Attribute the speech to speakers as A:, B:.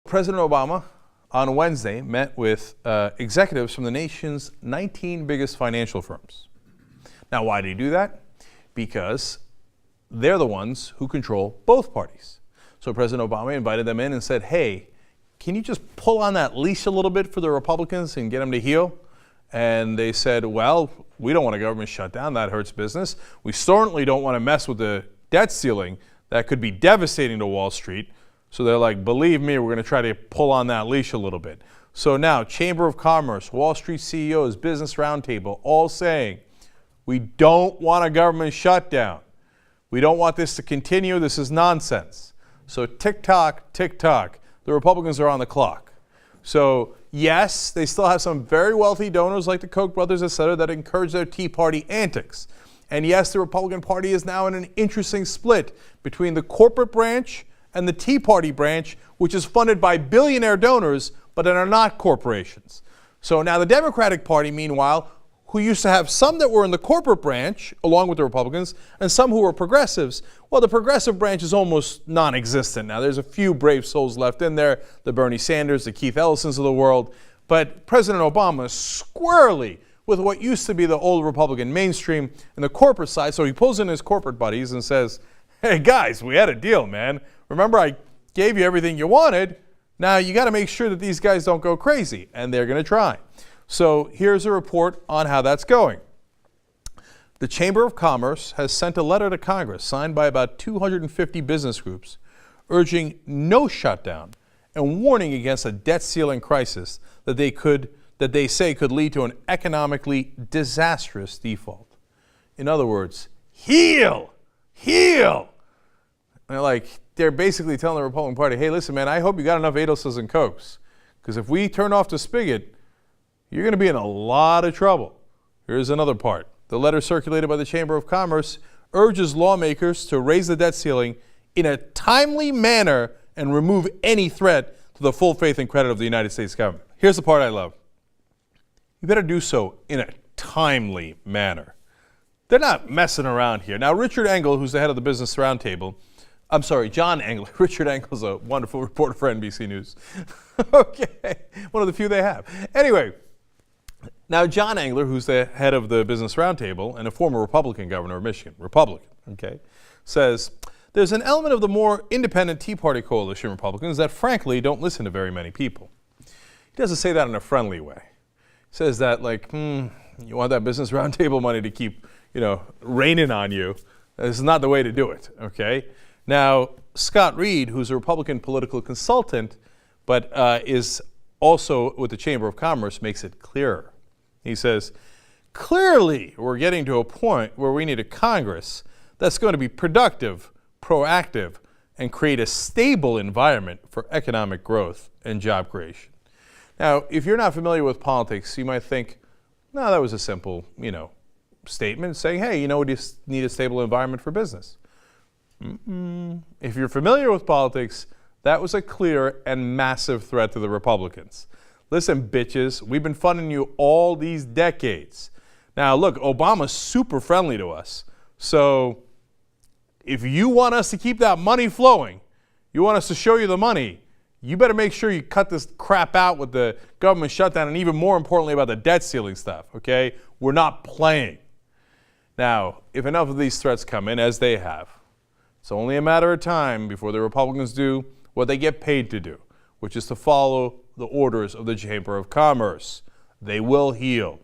A: President Obama on Wednesday met with executives from the nation's 19 biggest financial firms. Now, why did he do that? Because they're the ones who control both parties. So President Obama invited them in and said, hey, can you just pull on that leash a little bit for the Republicans and get them to heel? And they said, well, we don't want a government shutdown. That hurts business. We certainly don't want to mess with the debt ceiling. That could be devastating to Wall Street. So they're like, believe me, we're going to try to pull on that leash a little bit. So now, Chamber of Commerce, Wall Street CEOs, Business Roundtable, all saying, we don't want a government shutdown. We don't want this to continue. This is nonsense. So tick-tock, tick-tock, the Republicans are on the clock. So yes, they still have some very wealthy donors like the Koch brothers, et cetera, that encourage their Tea Party antics. And yes, the Republican Party is now in an interesting split between the corporate branch and the Tea Party branch, which is funded by billionaire donors, but that are not corporations. So now the Democratic Party, meanwhile, who used to have some that were in the corporate branch, along with the Republicans, and some who were progressives, well, the progressive branch is almost non-existent now. There's a few brave souls left in there, the Bernie Sanders, the Keith Ellisons of the world, but President Obama is squarely with what used to be the old Republican mainstream and the corporate side. So he pulls in his corporate buddies and says, hey guys, we had a deal, man. Remember, I gave you everything you wanted. Now you got to make sure that these guys don't go crazy, and they're going to try. So here's a report on how that's going. The Chamber of Commerce has sent a letter to Congress signed by about 250 business groups urging no shutdown and warning against a debt ceiling crisis that they say could lead to an economically disastrous default. In other words, heal. And they're basically telling the Republican Party, hey, listen, man, I hope you got enough Adolfs and Cokes, because if we turn off the spigot, you're going to be in a lot of trouble. Here's another part. The letter circulated by the Chamber of Commerce urges lawmakers to raise the debt ceiling in a timely manner and remove any threat to the full faith and credit of the United States government. Here's the part I love. You better do so in a timely manner. They're not messing around here. Now, Richard Engel, who's the head of the Business Roundtable, I'm sorry, John Engel. Richard Engel's a wonderful reporter for NBC News. Okay, one of the few they have. Anyway, now John Engler, who's the head of the Business Roundtable and a former Republican governor of Michigan, Republican, okay, says, there's an element of the more independent Tea Party coalition Republicans that frankly don't listen to very many people. He doesn't say that in a friendly way. He says that you want that Business Roundtable money to keep, raining on you. This is not the way to do it, okay? Now, Scott Reed, who's a Republican political consultant, but is also with the Chamber of Commerce, makes it clearer. He says, clearly we're getting to a point where we need a Congress that's going to be productive, proactive, and create a stable environment for economic growth and job creation. Now, if you're not familiar with politics, you might think, no, that was a simple, statement saying, hey, we just need a stable environment for business. If you're familiar with politics, that was a clear and massive threat to the Republicans. Listen, bitches, we've been funding you all these decades. Now, look, Obama's super friendly to us. So if you want us to keep that money flowing, you want us to show you the money, you better make sure you cut this crap out with the government shutdown and even more importantly about the debt ceiling stuff, okay? We're not playing. Now, if enough of these threats come in, as they have, it's only a matter of time before the Republicans do what they get paid to do, which is to follow the orders of the Chamber of Commerce. They will heal.